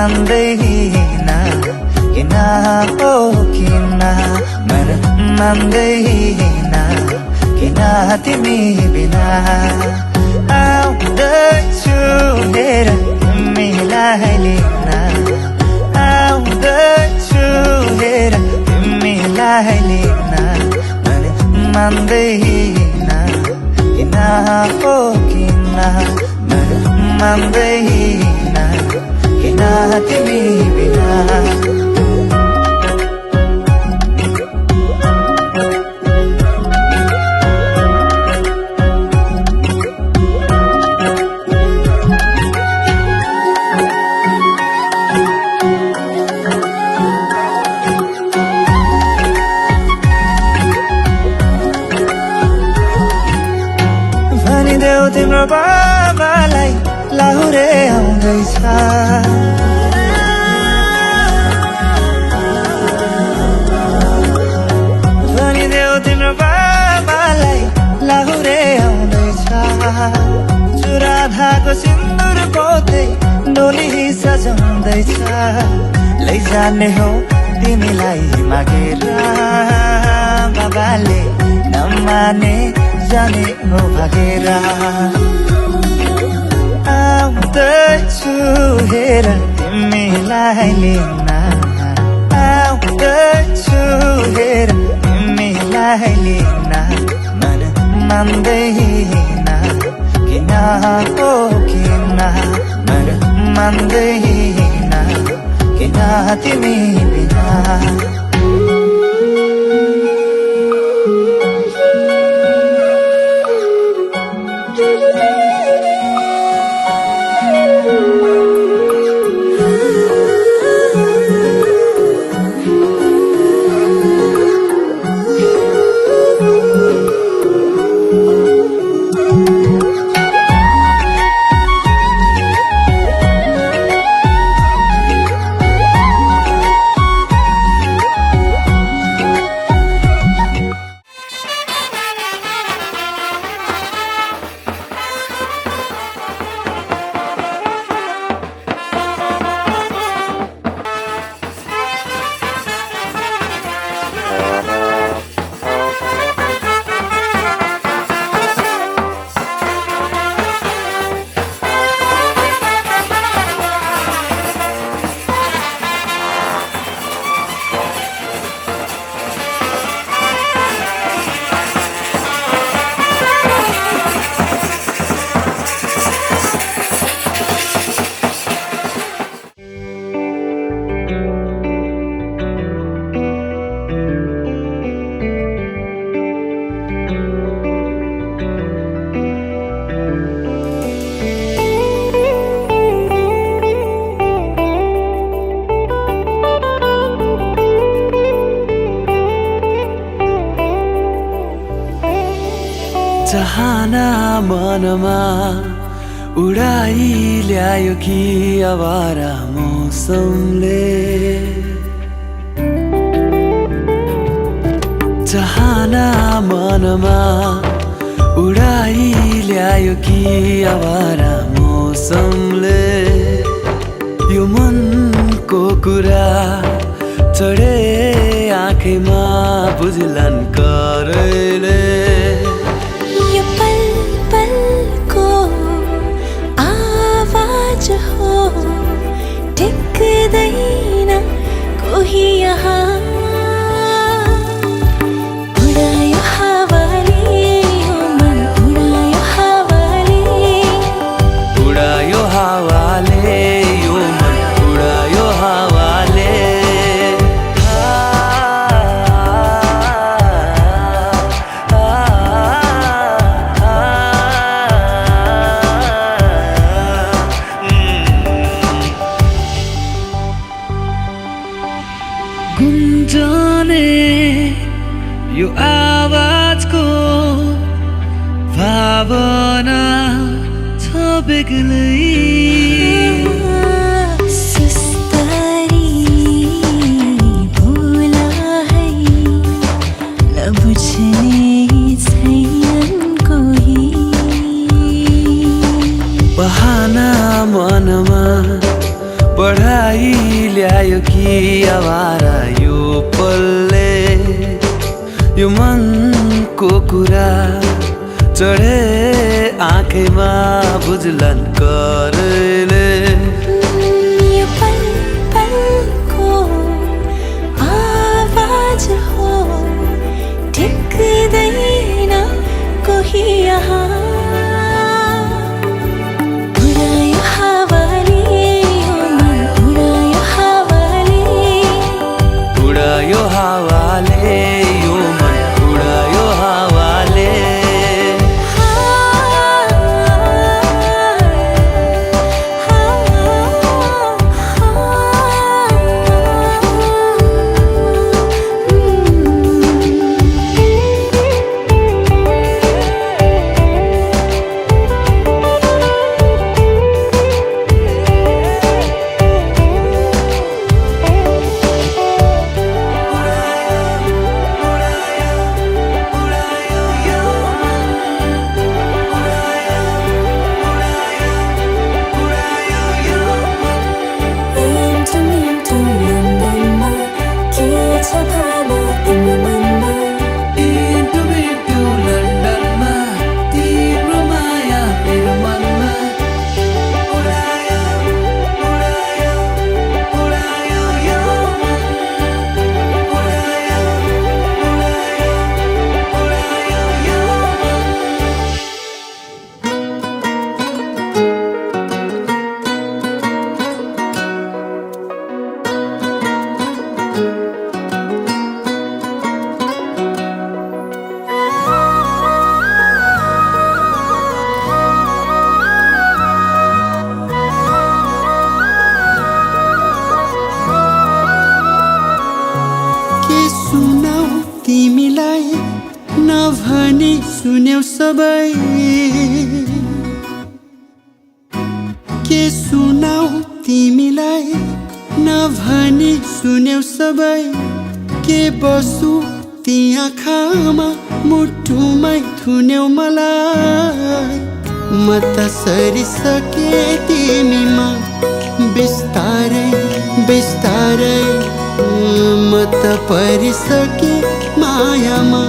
मान्दैन किन हो किन मन मान्दैन किन तिमी बिना आउँदैछु हेर तिमीलाई लिन आउँदैछु हेर तिमीलाई लिन मन मान्दैन किन हो किन मन मान्दैन किन तिमी बिना भनिदेऊ तिम्रो बाबालाई लाहुरे आउँदैछ भनिदेऊ तिम्रो बाबालाई लाहुरे आउँदैछ चुरा धागो सिन्दुर पोते डोली सजाउँदैछ लैजाने हो तिमीलाई मागेर बाबाले नमाने जाने हो भागेर आउँदैछु हेर तिमीलाई लिन आउँदैछु हेर तिमीलाई लिन मन मान्दैन किन हो किन मन मान्दैन किन तिमी बिना चाहना मनमा उडाई ल्यायो कि आवारा मौसमले चाहना मनमा उडाई ल्यायो कि आवारा मौसमले यो मनको कुरा चढे आँखैमा बुझलन करैले टिक्दैन कोही यहाँ उडायो हावाले यो मन उडायो हावाले उडायो हावाले यो मन उडायो हावाले गुन्जने यो आवाजको भावना छ बेग्लै सुस्तरी भोला है नबुझ्ने छैन कोही बहाना मनमा बढाई कि आवारा यो पल्ले यो मनको कुरा चढे आँखैमा बुझलन करले यो पल पलको आवाज हो ठिक्दैन कोही यहाँ उडायो हावाले यो मन उडायो हावाले उडायो हावाले यो मन उडायो हावाले तिमीलाई नभनी सुन्यौ सबै के सुनाऊ तिमीलाई नभनी सुन्यौ सबै के बसु ती आँखामा मुटुमै थुन्यौ मलाई म त सरिसके तिमीमा बिस्तारै बिस्तारै म त परिसके मायामा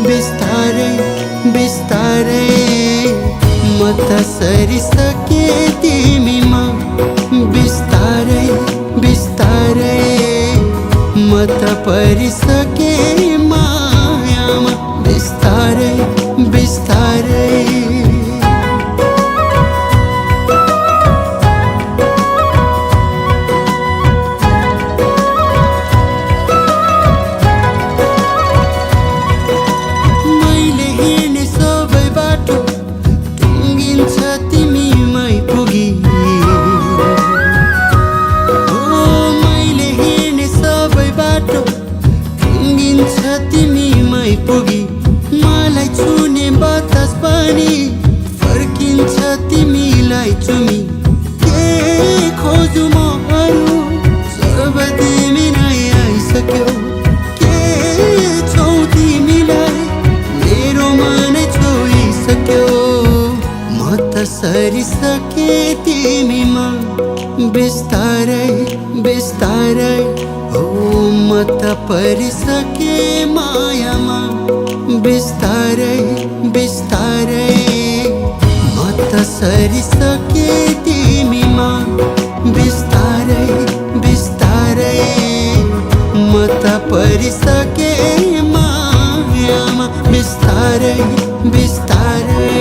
बिस्तारै बिस्तारै म त सरिसके तिमीमा बिस्तारै बिस्तारै म त परिसके मायामा बिस्तारै बिस्तारै तिमीमै पुगी मलाई छुने बतास पनि फर्किन्छ तिमीलाई चुमी के खोजु म अरू सब तिमी नै आइसक्यौ के छौ तिमीलाई मेरो मनै छोइसक्यो म त सरिसके तिमीमा बिस्तारै बिस्तारै ओ म त परिसके मायामा बिस्तारै बिस्तारै म त सरिसके तिमीमा बिस्तारै बिस्तारै म त परिसके मायामा बिस्तारै बिस्तारै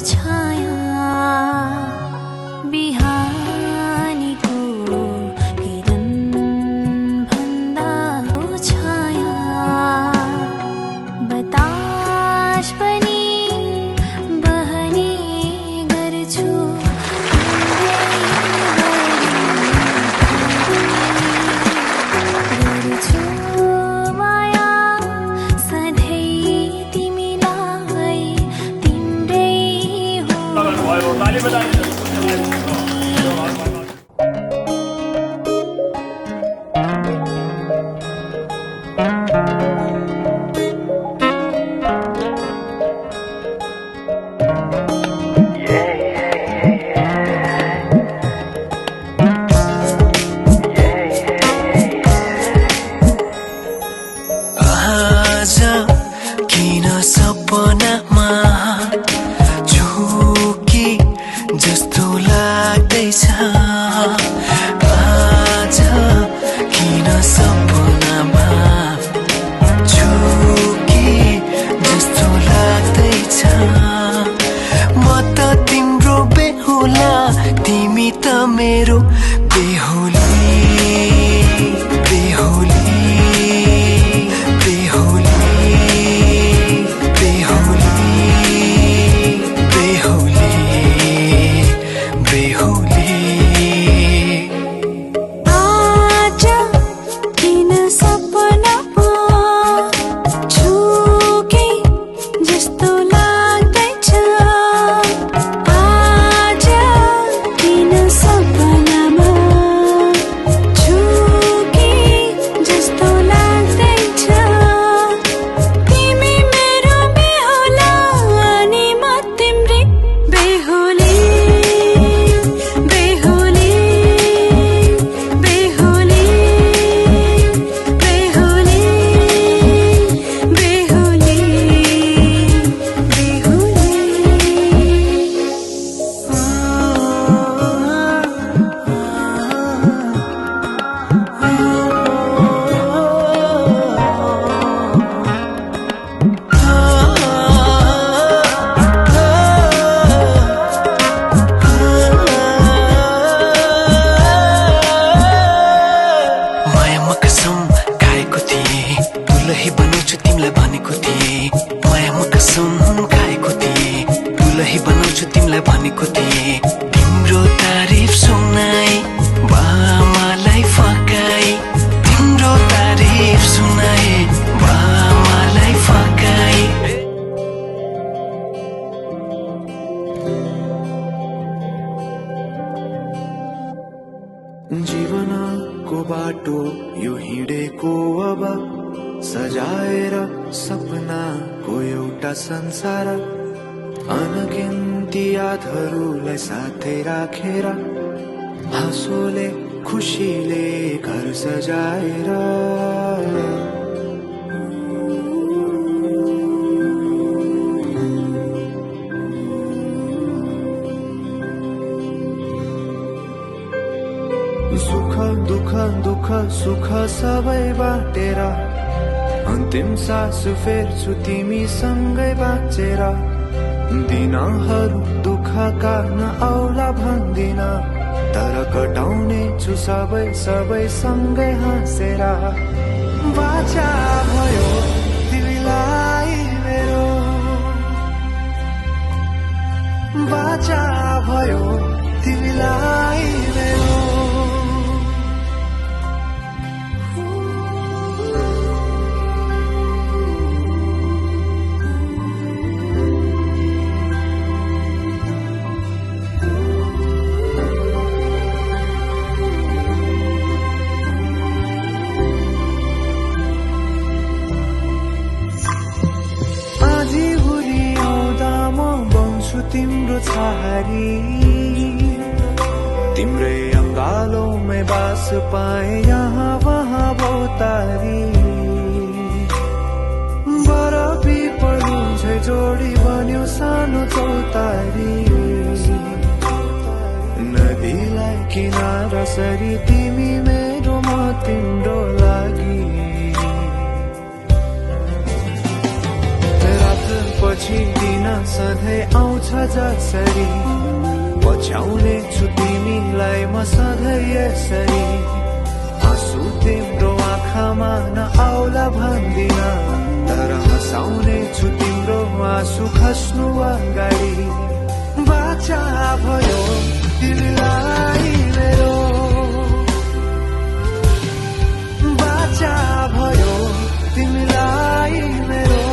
छाया बिहानीको किरण भन्दा छाया बतास पनि बहने गर्छु माया सधैँ तिमीलाई तिम्रै हो आज किन सपनामा झुकी जस्तो लाग्दैछ आज किन सपनामा झुकी जस्तो लाग्दैछ म त तिम्रो बेहुला तिमी त मेरो बेहुली बेहुली भनेको थिए तिम्रो तारिफ सुनाई बामालाई फकाई तिम्रो तारिफ सुनाई बामालाई फकाई जीवनको बाटो यो हिँडेको अब सजाएर सपनाको एउटा संसार अनगिन्ती यादहरूलाई साथै राखेर हाँसोले खुसीले घर सजाएर सुख दुःख दुःख सुख सबै बाटेर अन्तिम सास फेर्छु तिमीसँगै बाँचेर दिनहरू दुःखका नआउला भन्दिन तर कटाउने छु सबै सबै सँगै हाँसेर बाचा भयो तिमीलाई मेरो बाचा भयो तिमीलाई मेरो तिम्रो छहारी तिम्रै अङ्गालोमै बास पाए यहाँ वहाँ बहुतारी बरफी पढ्नु झै जोडी बन्यो सानो चौतारी नदीलाई किनारा सरी तिमी मेरो म तिम्रो लागि रात पछि दिन दिन सधैँ आउँछ जसरी पछ्याउने छु तिमीलाई म सधैँ यसरी आँसु तिम्रो आँखामा नआउला भन्दिन तर हँसाउने छु तिम्रो आँसु खस्नु अगाडि बाचा भयो तिमीलाई मेरो बाचा भयो तिमीलाई मेरो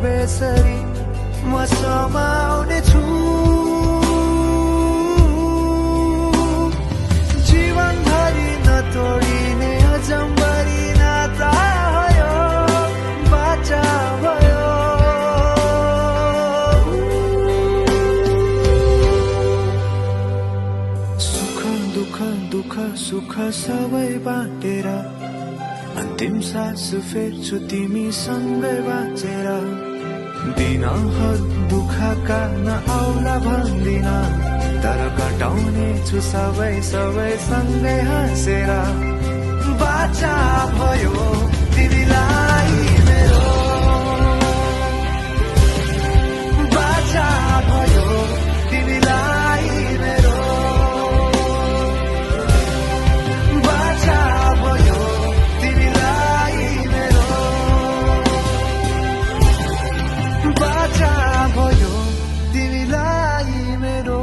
बेसरी म समाउने छु जीवनभरि नतोडिने अजम्बरी नाता भयो बाचा भयो सुख दुःख दुःख सुख सबै बाँटेर अन्तिम सास फेर्छु तिमीसँगै बाँचेर दिनहरु दुःखका नआउला भन्दिन तर कटाउने छु सबै सँगै हाँसेर बाचा भयो तिमीलाई मेरो बाचा भयो तिमीलाई मेरो बाचा भयो तिमीलाई मेरो बाचा भयो तिमीलाई मेरो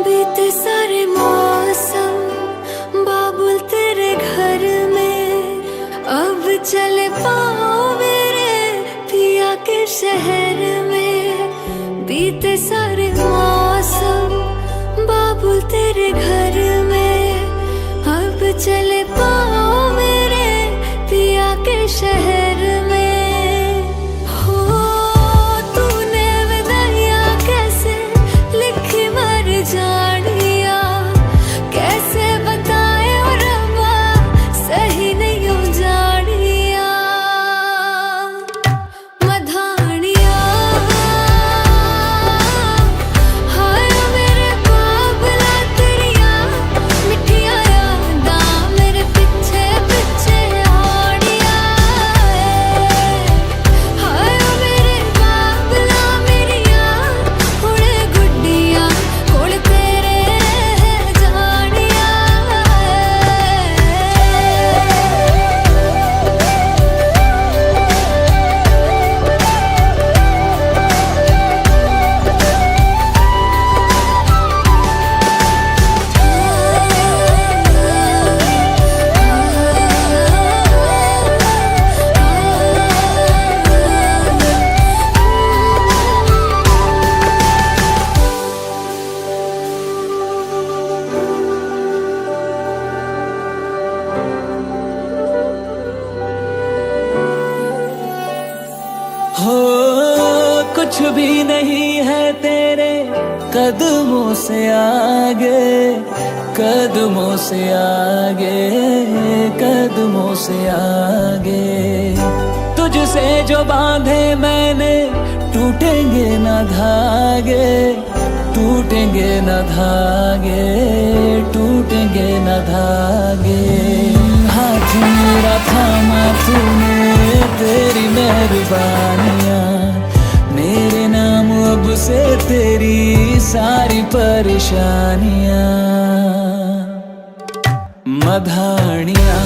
बीते सारे मौसम बाबुल तेरे घर में अब चले पाओ मेरे पिया के शहर में बीते सारे मौसम बाबुल तेरे घर में अब चले पाओ मेरे पिया के शहर में हो तूने विदाइयां कैसे लिखी मर जानिया कैसे बताए और रब्बा सही नहीं हो जानिया मधानिया हाय मेरे बाबला तेरिया मिठिया यादा मेरे पीछे पीछे आड़िया हाय मेरे बाबला मेरिया उड़े गुड्डिया कोल तेरे जानिया हो कुछ भी नहीं है तेरे कदमों से आगे कदमों से आगे कदमों से आगे तुझसे जो बांधे मैंने टूटेंगे न धागे टूटेंगे न धागे टूटेंगे न धागे हाथ मेरा थामा तूने तेरी मेहरबानियाँ मेरे नाम अब से तेरी सारी परेशानियाँ मधानियाँ